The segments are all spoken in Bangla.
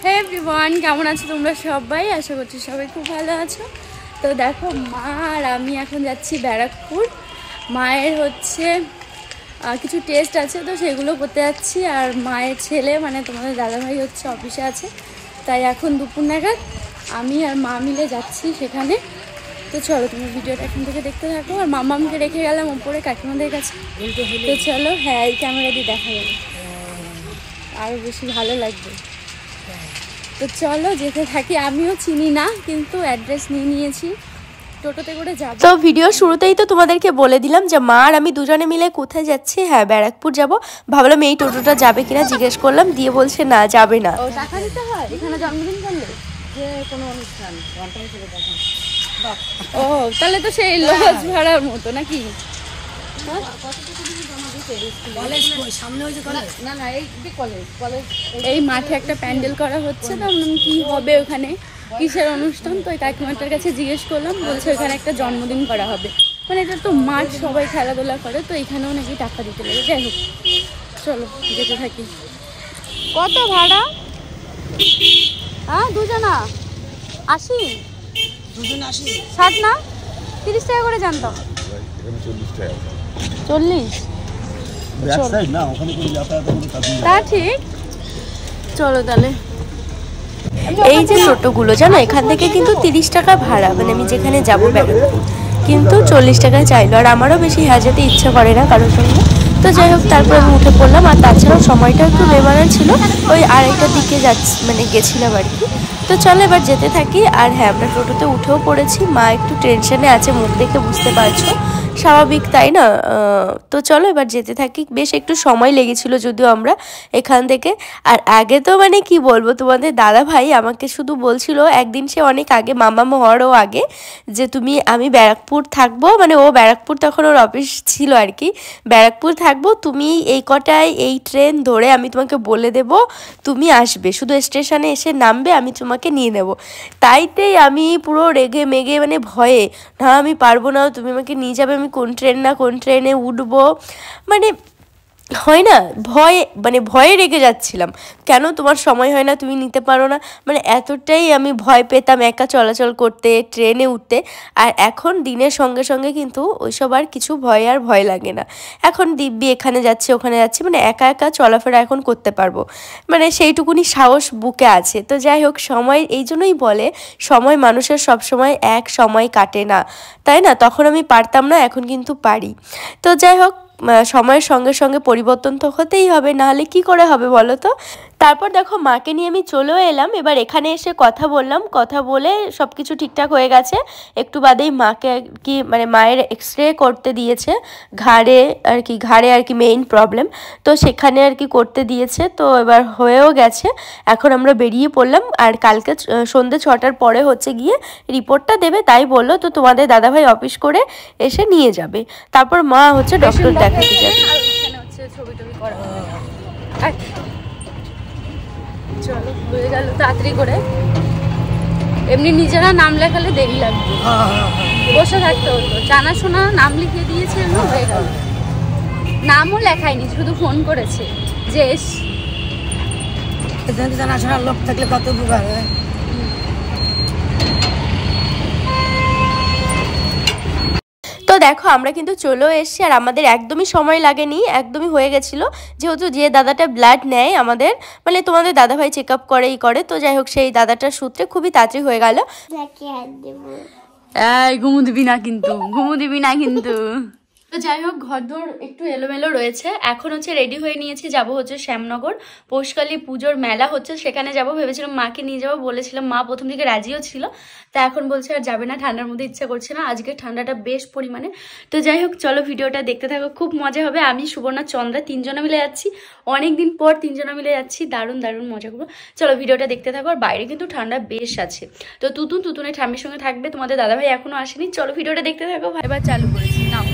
হে এভরিওয়ান, কেমন আছো তোমরা সবাই? আশা করছি সবাই খুব ভালো আছো। তো দেখো, মা আর আমি এখন যাচ্ছি ব্যারাকপুর। মায়ের হচ্ছে কিছু টেস্ট আছে, তো সেগুলো করতে যাচ্ছি। আর মায়ের ছেলে মানে তোমাদের দাদাভাই হচ্ছে অফিসে আছে, তাই এখন দুপুর নাগাদ আমি আর মা মিলে যাচ্ছি সেখানে। তো চলো তুমি ভিডিওটা এখান থেকে দেখতে থাকো। আর মামামকে রেখে গেলাম ওপরে কাকিমাদের কাছে। তো চলো, হ্যাঁ এই ক্যামেরা দিয়ে দেখা যাবে, আরও বেশি ভালো লাগবে। তো চলো যেতে থাকি। আমিও চিনি না, কিন্তু অ্যাড্রেস নিয়ে নিয়েছি, টোটোতে করে যাব। তো ভিডিও শুরুতেই তো তোমাদেরকে বলে দিলাম যে মা আর আমি দুজনে মিলে কোথায় যাচ্ছি। হ্যাঁ, ব্যারাকপুর যাব। ভাবলাম এই টোটোটা যাবে কিনা জিজ্ঞেস করলাম, দিয়ে বলছে না যাবে না। ও টাকা দিতে হয় এখানে জন্মদিন করলে? যে কোনো অনুষ্ঠান ও তাহলে তো সেই লজ ভাড়ার মতো নাকি? এই মাঠে একটা প্যান্ডেল করা হচ্ছে, তো কি হবে ওখানে, কিসের অনুষ্ঠান? তো কাকিমাটার কাছে জিজ্ঞেস করলাম, বলছে ওখানে একটা জন্মদিন করা হবে। মানে এটা তো মাঠ, সবাই খেলাধুলা করে, তো এখানেও নাকি টাকা দিতে লাগে। যাই হোক চলো যেতে থাকি। কত ভাড়া? হ্যাঁ দুজনা 80? 60 না 30 টাকা করে জানতাম। 40? তা ঠিক, চলো তাহলে। এই যে টোটোগুলো জানো, এখান থেকে কিন্তু 30 টাকা ভাড়া, মানে আমি যেখানে যাবো ব্যারাকপুর, কিন্তু 40 টাকা চাইলো। আর আমারও বেশি হাজাতে ইচ্ছা করে না কারোর সঙ্গে। তো যাই হোক, তারপর আমি উঠে পড়লাম। আর তাছাড়াও সময়টা একটু বেমানান ছিল, ওই 2:30টার দিকে মানে গেছিলাম আর কি। তো চলো এবার যেতে থাকি। আর হ্যাঁ, আমরা টোটোতে উঠেও পড়েছি। মা একটু টেনশনে আছে, মুখ দেখে বুঝতে পারছো, স্বাভাবিক তাই না? তো চলো এবার যেতে থাকি। বেশ একটু সময় লেগেছিল যদিও আমরা এখান থেকে। আর আগে তো মানে কি বলবো, তোমাদের দাদা ভাই আমাকে শুধু বলছিল একদিন, সে অনেক আগে, মামা হওয়ারও আগে, যে আমি ব্যারাকপুর থাকবো, মানে ও ব্যারাকপুর তখন ওর অফিস ছিল আর কি, ব্যারাকপুর থাকবো, তুমি এই কটায় এই ট্রেন ধরে আমি তোমাকে বলে দেব, তুমি আসবে, শুধু স্টেশনে এসে নামবে, আমি তোমাকে নিয়ে নেব। তাইতেই আমি পুরো রেগে মেগে, মানে ভয়ে, না আমি পারবো না, তুমি আমাকে নিয়ে যাবে, আমি কোন ট্রেন না কোন ট্রেনে উঠবো, মানে হয় না, ভয়ে রেগে যাচ্ছিলাম। কেন তোমার সময় হয় না, তুমি নিতে পারো না, মানে এতটাই আমি ভয় পেতাম একা চলাচল করতে, ট্রেনে উঠতে। আর এখন দিনের সঙ্গে সঙ্গে কিন্তু ওইসব আর কিছু ভয় লাগে না। এখন দিব্যি এখানে যাচ্ছে ওখানে যাচ্ছে, মানে একা একা চলাফেরা এখন করতে পারবো, মানে সেইটুকুনি সাহস বুকে আছে। তো যাই হোক, সময় এই জন্যই বলে, সময় মানুষের সব সময় এক সময় কাটে না, তাই না? তখন আমি পারতাম না, এখন কিন্তু পারি। তো যাই হোক, সময়ের সঙ্গে সঙ্গে পরিবর্তন তো হতেই হবে, নাহলে কি করে হবে বলো তো? তারপর দেখো, মাকে নিয়ে আমি চলেও এলাম। এবার এখানে এসে কথা বললাম, কথা বলে সব কিছু ঠিকঠাক হয়ে গেছে। একটু বাদেই মাকে আর কি, মানে মায়ের এক্সরে করতে দিয়েছে ঘাড়ে আর কি মেইন প্রবলেম, তো সেখানে আর কি করতে দিয়েছে। তো এবার হয়েও গেছে, এখন আমরা বেরিয়ে পড়লাম। আর কালকে সন্ধ্যে 6টার পরে হচ্ছে গিয়ে রিপোর্টটা দেবে, তাই বললো। তো তোমাদের দাদাভাই অফিস করে এসে নিয়ে যাবে, তারপর মা হচ্ছে ডক্টর দেখাতে যাবে। ছবি টবি করা চলো হয়ে গেল তাড়াতাড়ি করে। এমনি নিজেরা নাম লেখালে দেরি লাগবে, বসে থাকতে হতো, জানাশোনা নাম লিখিয়ে দিয়েছে, হয়ে গেল। নামও লেখায়নি, শুধু ফোন করেছে যে জানাশোনার লোক থাকলে কত উপকার হয়। তো দেখো, আমরা কিন্তু চলেও এসেছি। আর আমাদের একদমই সময় লাগেনি, একদমই হয়ে গেছিলো, যেহেতু যে দাদাটা ব্লাড নেয় আমাদের, মানে তোমাদের দাদাভাই চেক আপ করে। তো যাই হোক, সেই দাদাটার সূত্রে খুবই তাড়াতাড়ি হয়ে গেল। ঘুমু দিবি না কিন্তু। তো যাই হোক, ঘরদোর একটু এলোমেলো রয়েছে। এখন হচ্ছে রেডি হয়ে নিয়েছি, যাব হচ্ছে শ্যামনগর, পৌষকালী পুজোর মেলা হচ্ছে, সেখানে যাব ভেবেছিলাম। মাকে নিয়ে যাবো বলেছিলাম, মা প্রথম দিকে রাজিও ছিল, তা এখন বলছে আর যাবে না, ঠান্ডার মধ্যে ইচ্ছা করছে না, আজকে ঠান্ডাটা বেশ পরিমাণে। তো যাই হোক চলো ভিডিওটা দেখতে থাকো, খুব মজা হবে। আমি, সুবর্ণা, চন্দ্রা তিনজনা মিলে যাচ্ছি, অনেকদিন পর তিনজনা মিলে যাচ্ছি, দারুণ মজা করবো। চলো ভিডিওটা দেখতে থাকো। আর বাইরে কিন্তু ঠান্ডা বেশ আছে, তো তুতুনের ঠাম্মির সঙ্গে থাকবে, তোমাদের দাদাভাই এখনো আসেনি। চলো ভিডিওটা দেখতে থাকো। এবার চালু করেছি, নাও।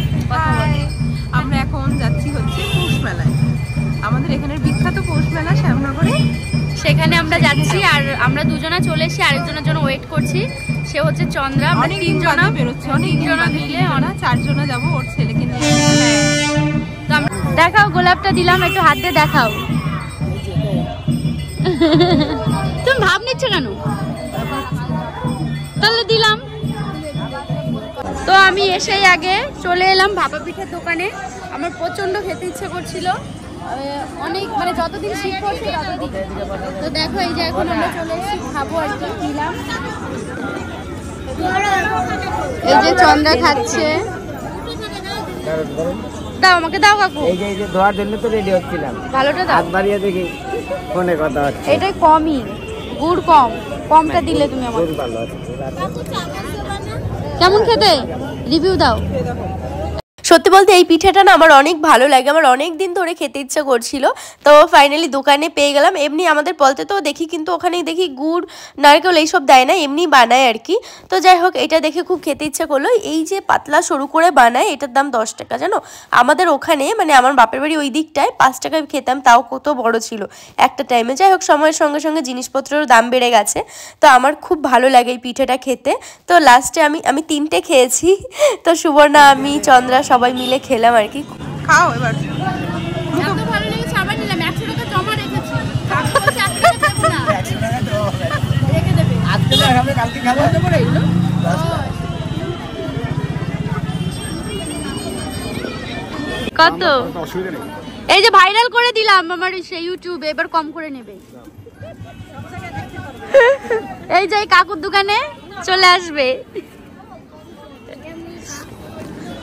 আমরা এখন যাচ্ছি হচ্ছে পৌষ মেলায়, আমাদের এখানের বিখ্যাত পৌষ মেলা শ্যামনগরে, সেখানে আমরা যাচ্ছি। আর আমরা দুজনা চলে এসেছি, আরেকজনের জন্য ওয়েট করছি, সে হচ্ছে চন্দ্রা। আমরা তিনজনা বেরোচ্ছি, তিনজনা মিলে 4 জনা যাবো, ওর ছেলেকে নিয়ে। তো আমরা দেখাও, গোলাপটা দিলাম, একটু হাত দিয়ে দেখাও। তুমি ভাব নিচ্ছ কেন? তাহলে দিলাম। তো আমি এসেই আগে চলে এলাম ভাপা পিঠার দোকানে। আমার প্রচন্ড খেতে ইচ্ছে করছিল, অনেক মানে যতদিন শীত পড়ছে ততদিন। তো দেখো এই যে এখন আমরা চলে এসেছি, খাবো আর কি নিলাম। এই যে চন্দ্রা খাচ্ছে, দাও আমাকে দাও কাকু। এই যে ধোয়ার জন্য তো রেডি হচ্ছিলাম, ভালোটা দাও। হাত বাড়িয়ে দেখি ফোনে কথা হচ্ছে। এটাই কমই, গুড় কম, কমটা দিলে তুমি আমাকে। গুড় ভালো আছে। কেমন খেতে রিভিউ দাও। সত্যি বলতে এই পিঠাটা না আমার অনেক ভালো লাগে, আমার অনেক দিন ধরে খেতে ইচ্ছা করছিল। তো ফাইনালি দোকানে পেয়ে গেলাম। এমনি আমাদের বলতে তো দেখি, কিন্তু ওখানেই দেখি গুড় নারকেল এইসব দেয় না, এমনি বানায় আর কি। তো যাই হোক, এটা দেখে খুব খেতে ইচ্ছা করলো। এই যে পাতলা সরু করে বানায়, এটার দাম 10 টাকা জানো। আমাদের ওখানে মানে আমার বাপের বাড়ি ওই দিকটায় 5 টাকায় খেতাম, তাও কত বড় ছিল একটা টাইমে। যাই হোক, সময়ের সঙ্গে সঙ্গে জিনিসপত্রেরও দাম বেড়ে গেছে। তো আমার খুব ভালো লাগে এই পিঠাটা খেতে। তো লাস্টে আমি 3টে খেয়েছি। তো সুবর্ণা, আমি, চন্দ্রা সবাই মিলে খেলাম আর কি। খাও এবার। এত ভালো লেগেছে, আবার নিলাম। 100 টাকা জমা রেখেছি, কাকু বলছে আজকে খাবো না, রেখে দেবে। আজকে আমরা কালকে খাবো তো পরে এগুলো। কত? এই যে ভাইরাল করে দিলাম আমার সেই ইউটিউবে, এবার কম করে নেবে। এই যে কাকুর দোকানে চলে আসবে।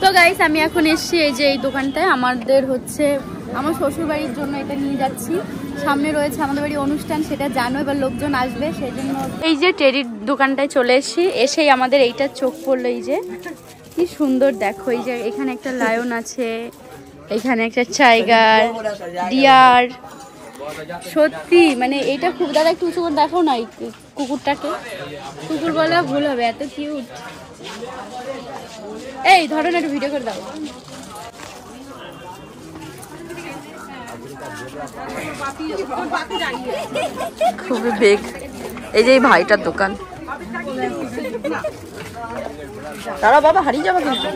তো গাইস, আমি এখন এসেছি এই যে এই দোকানটায়। আমাদের হচ্ছে আমার শ্বশুর বাড়ির জন্য এটা নিয়ে যাচ্ছি। সামনে রয়েছে আমাদের বাড়ির অনুষ্ঠান, সেটা জানো, এবার লোকজন আসবে সেই জন্য। এই যে টেরির দোকানটায় চলে এসেছি। এসেই আমাদের এইটা চোখ পড়লো, এই যে কি সুন্দর দেখো। এই যে এখানে একটা লায়ন আছে, এখানে একটা টাইগার, ডিয়ার। সত্যি মানে এটা খুব, দাদা একটু উঁচু করে দেখো না এই কুকুরটাকে। কুকুর বলা ভুল হবে, এত কিউট। এই ধরো না, একটু ভিডিও করে দাও। খুবই বেগ। এই যে এই ভাইটার দোকান। তারা বাবা হারিয়ে যাবে কিন্তু।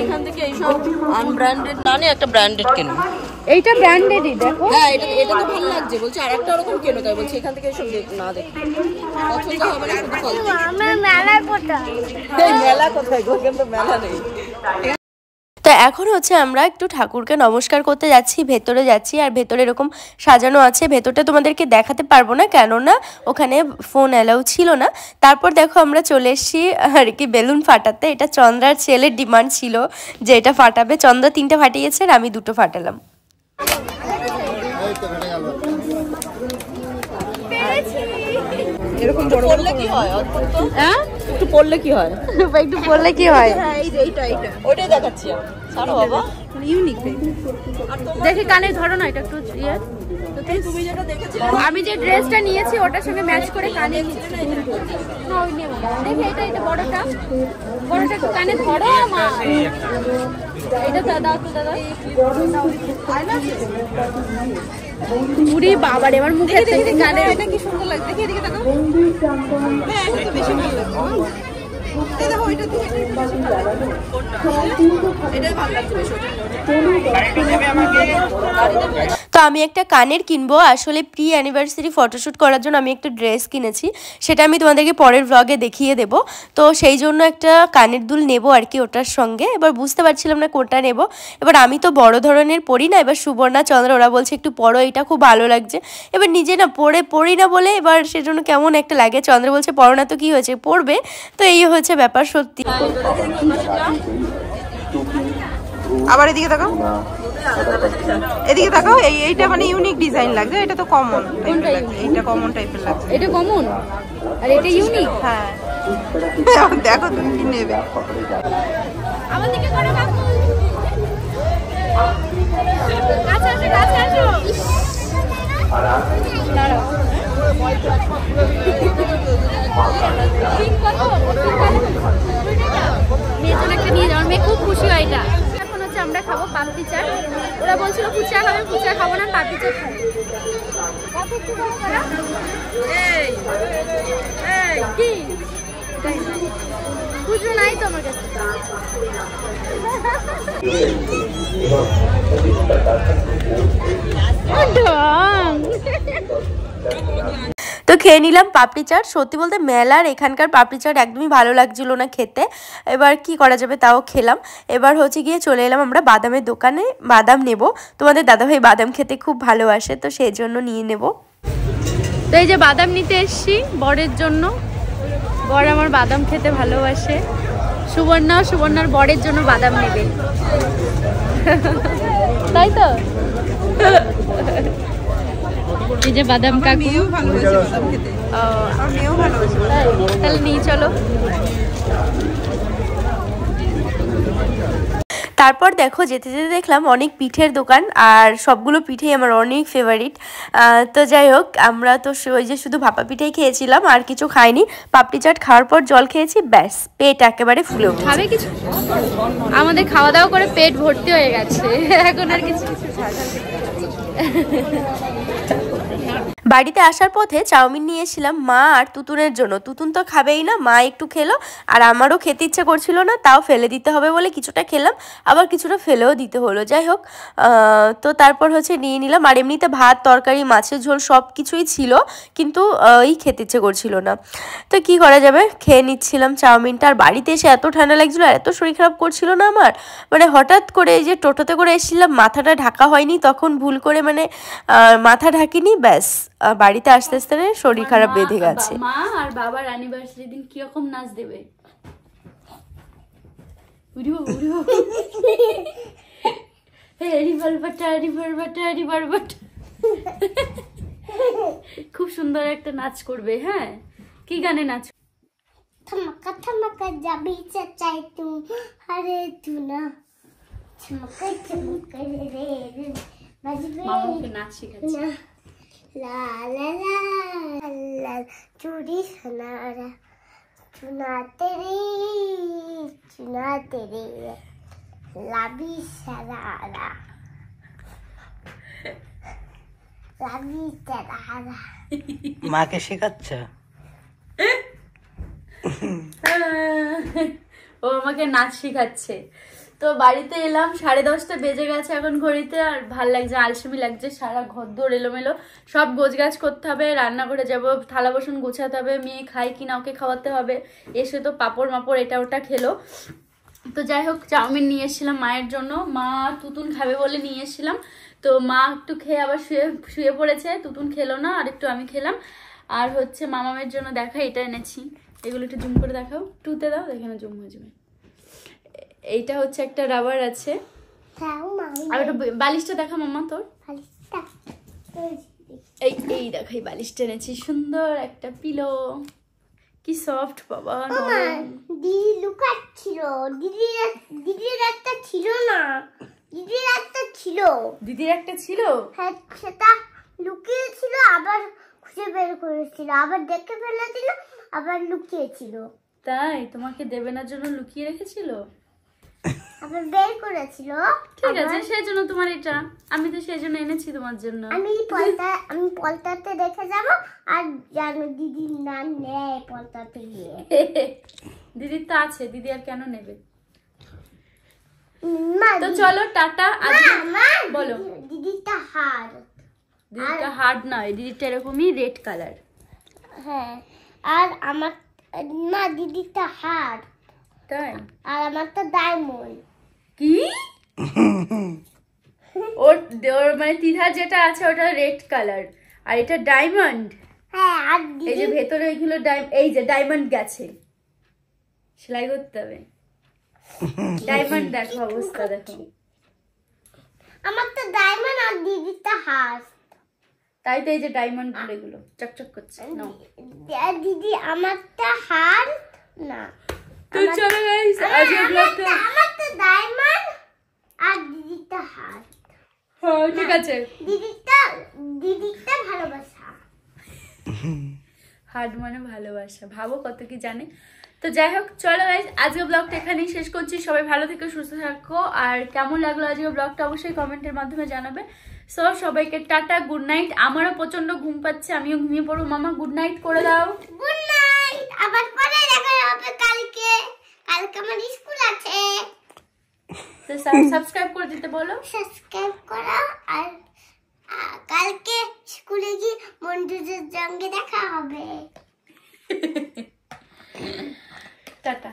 এখান থেকে এইসব আনব্র্যান্ডেড না নিয়ে একটা ব্র্যান্ডেড কেনো। এইটা ব্র্যান্ডেডই দেখো। হ্যাঁ, এটা তো ভালো লাগছে, বলছে আরেকটা ওরকম কেনো, তাই বলছে এখান থেকে এইসব না দেখি পছন্দ হবে না। শুধু ফল আমার মেলা কোথায়? এই মেলা কোথায় গো? কিন্তু মেলা নেই। তো এখন হচ্ছে আমরা একটু ঠাকুরকে নমস্কার করতে যাচ্ছি, ভেতরে যাচ্ছি। আর ভেতরে এরকম সাজানো আছে, ভেতরটা তোমাদেরকে দেখাতে পারবো না কেননা ওখানে ফোন অ্যালাউ ছিল না। তারপর দেখো আমরা চলে এসেছি আর কি বেলুন ফাটাতে। এটা চন্দ্রার ছেলের ডিমান্ড ছিল যে এটা ফাটাবে। চন্দ্রা 3টে ফাটিয়েছে আর আমি 2টো ফাটালাম। এরকম বড় পড়লে কি হয়? হ্যাঁ, একটু পড়লে কি হয়? একটু বললে কি হয়? এইটা ওইটাই দেখাচ্ছি আমি। ছাড়ো বাবা, ইউনিক দেখি কানে ধরো না, এটা একটু ইয়ে। তুমি যেটা দেখেছিলে, আমি যে ড্রেসটা নিয়েছি ওটার সঙ্গে ম্যাচ করে কানে না, ওই নেব না। দেখি এটা বড়টা একটু কানে ধরো মা। এটা দাদা তো দাদা পুরি বাবার এবার মুখে থেকে কানে। এটা কি সুন্দর লাগছে, দেখি এদিকে তাকাও। হ্যাঁ, এটা তো বেশি ভালো লাগছে। এই দেখো, এটা তো এটাই ভালো লাগছে বেশি। তো আমি একটা কানের কিনবো, আসলে প্রি অ্যানিভার্সারি ফটোশ্যুট করার জন্য আমি একটা ড্রেস কিনেছি, সেটা আমি তোমাদেরকে পরের ব্লগে দেখিয়ে দেবো। তো সেই জন্য একটা কানের দুল নেবো আর কি ওটার সঙ্গে। এবার বুঝতে পারছিলাম না কোনটা নেব। এবার আমি তো বড় ধরনের পরি না, এবার সুবর্ণা, চন্দ্রা ওরা বলছে একটু পরো, এটা খুব ভালো লাগছে। এবার নিজে না পরি না বলে এবার সেজন্য কেমন একটা লাগে। চন্দ্রা বলছে পরো না, তো কি হয়েছে, পড়বে। তো এই হচ্ছে ব্যাপার সত্যি। আবার এদিকে তাকাও, এদিকে তাকাও। এইটা মানে ইউনিক ডিজাইন লাগছে, এটা তো কমন টাইপের লাগছে। এইটা কমন টাইপের লাগছে। এটা কমন আর এটা ইউনিক। হ্যাঁ, দেখো তুমি কি নেবে। আমার দিকে করে কাকু, কাছে আসো কাছে আসো। দাঁড়াও, মেয়ের জন্য একটা নিয়ে যাও, মেয়ে খুব খুশি হয় এটা। এখন হচ্ছে আমরা খাবো পাপড়ি চাট। ওরা বলছিল ফুচকা খাবে, ফুচকা খাবো না, পাপড়ি চাট খাবো। কি খুচরো নাই তো আমার কাছে। তো খেয়ে নিলাম পাপড়ি চাট। সত্যি বলতে মেলার এখানকার পাপড়ি চাট একদমই ভালো লাগছিল না খেতে, এবার কি করা যাবে তাও খেলাম। এবার হচ্ছে গিয়ে চলে এলাম আমরা বাদামের দোকানে, বাদাম নেব। তোমাদের দাদাভাই বাদাম খেতে খুব ভালোবাসে, তো সেই জন্য নিয়ে নেব। তো এই যে বাদাম নিতে এসছি বরের জন্য, বর আমার বাদাম খেতে ভালোবাসে। সুবর্ণার বরের জন্য বাদাম নেবে, তাই তো? এই যে বাদাম কাকু, তাহলে নিয়ে চলো। তারপর দেখো যেতে যেতে দেখলাম অনেক পিঠের দোকান, আর সবগুলো পিঠেই আমার অনেক ফেভারিট। তো যাই হোক, আমরা তো ওই যে শুধু ভাপা পিঠেই খেয়েছিলাম, আর কিছু খাইনি। পাপড়ি চাট খাওয়ার পর জল খেয়েছি, ব্যাস পেট একেবারে ফুলে উঠেছে। খাবে কিছু? আমাদের খাওয়া দাওয়া করে পেট ভর্তি হয়ে গেছে, এখন আর কিছু বাড়িতে আসার পথে চাউমিন নিয়ে এসেছিলাম মা আর তুতুনের জন্য। তুতুন তো খাবেই না, মা একটু খেলো, আর আমারও খেতে ইচ্ছে করছিল না, তাও ফেলে দিতে হবে বলে কিছুটা খেলাম, আবার কিছুটা ফেলেও দিতে হলো। যাই হোক, তো তারপর হচ্ছে নিয়ে নিলাম। আর এমনিতে ভাত তরকারি মাছের ঝোল সব কিছুই ছিল, কিন্তু এই খেতে ইচ্ছে করছিল না, তো কি করা যাবে, খেয়ে নিচ্ছিলাম চাউমিনটা। আর বাড়িতে এসে এত ঠান্ডা লাগছিলো, আর এত শরীর খারাপ করছিল না আমার, মানে হঠাৎ করে এই যে টোটোতে করে এসেছিলাম, মাথাটা ঢাকা হয়নি, তখন ভুল করে মানে মাথা ঢাকিনি, ব্যাস বাড়িতে আস্তে আস্তে শরীর খারাপ বেঁধে গেছে। মা আর বাবার অ্যানিভার্সারি দিন কিরকম নাচ দেবে? খুব সুন্দর একটা নাচ করবে। হ্যাঁ, কি গানে নাচ? थमका थमका जाबी चाचाई तू हरे तू ना चमका चमका रे रे बजबे মামাকে नाच শিখাচ্ছে। ला ला ला ला चूड़ी सनारा चुना तेरी लाबी सरारा लाबी सरारा মাকে শেখাচ্ছ? ও আমাকে নাচ শিখাচ্ছে। তো বাড়িতে এলাম, 10:30 বেজে গেছে এখন ঘড়িতে, আর ভাল লাগছে, আলসেমি লাগছে, সারা ঘর দৌড় এলোমেলো, সব গোছগাছ করতে হবে, রান্না করে যাব, থালা বাসন গোছাতে হবে, মেয়ে খায় কিনা ওকে খাওয়াতে হবে, এসে তো পাপড় মাপড় এটা ওটা খেলো। তো যাই হোক, চাউমিন নিয়ে এসেছিলাম মায়ের জন্য, মা তুতুন খাবে বলে নিয়ে এসেছিলাম। তো মা একটু খেয়ে আবার শুয়ে পড়েছে, তুতুন খেলো না, আর একটু আমি খেলাম। আর হচ্ছে মামামের জন্য দেখা এটা এনেছি, এগুলো একটু জুম করে দেখাও, টুতে দাও, এখানে জুম হয়ে যাবে। এইটা হচ্ছে একটা রাবার আছে, আর একটা বালিশটা দেখা মাম্মা তোর, এই দেখাই বালিশটা এনেছি, সুন্দর একটা পিলো, কি সফট বাবা। দিদি লুকাচ্ছিল, দিদির একটা ছিল না, দিদির একটা ছিল, দিদির একটা ছিল, হ্যাঁ সেটা লুকিয়েছিল, আবার খুঁজে বের করেছিল, আবার দেখে ফেলেছিল, আবার লুকিয়েছিল। তাই তোমাকে দেবে না জন্য লুকিয়ে রেখেছিল, আবার বের করেছিল। ঠিক আছে, সেই জন্য তোমার এটা, আমি তো সেই জন্য এনেছি তোমার জন্য। আমি পলতাতে দেখে যাব, আর জানো দিদির নাম নেয় পলতাতে গিয়ে। দিদির তো আছে, দিদি আর কেন নেবে? মা তো চলো টাটা। বলো, দিদিটা হার, দিদিটা হার্ড নয়, দিদিটা এরকমই রেড কালার। হ্যাঁ, আর আমার না দিদিটা হার, তাই? আর আমারটা ডায়মন্ড। কি? ওর মানে তিধার যেটা আছে ওটা রেড কালার, আর এটা ডায়মন্ড। হ্যাঁ, আর এই যে ভেতরে ওইগুলো এই যে ডায়মন্ড গেছে, সেলাই করতে হবে। ডায়মন্ড দেখো, অবস্থা দেখো। আমারটা ডায়মন্ড আর দিদিটা হার। তাই তো এই যে ডায়মন্ড গুলো চকচক করছে। নাও দিদি আমারটা হার না। তো চলো গাইস, আজকে ব্লগটা আমারটা ডায়মন্ড আর দিদিটা হার। হ্যাঁ ঠিক আছে, দিদিটা ভালোবাসা, হার্ড মানে ভালোবাসা, ভাবো কত কি জানে। তো যাই হোক, চলো গাইস, আজকে ব্লগটা এখানেই শেষ করছি। সবাই ভালো থেকো, সুস্থ থাকো, আর কেমন লাগলো আজকে ব্লগটা অবশ্যই কমেন্টের মাধ্যমে জানাবে। সো সবাইকে টাটা, গুড নাইট। আমারও প্রচন্ড ঘুম পাচ্ছে, আমিও ঘুমিয়ে পড়বো। মামা গুড নাইট করে দাও। গুড নাইট, আবার পরে দেখা হবে কালকে আমার স্কুল আছে। তো সাবস্ক্রাইব করে দিতে বলো, সাবস্ক্রাইব করো, আর কালকে স্কুলে গিয়ে বন্ধুদের সঙ্গে দেখা হবে। টাটা।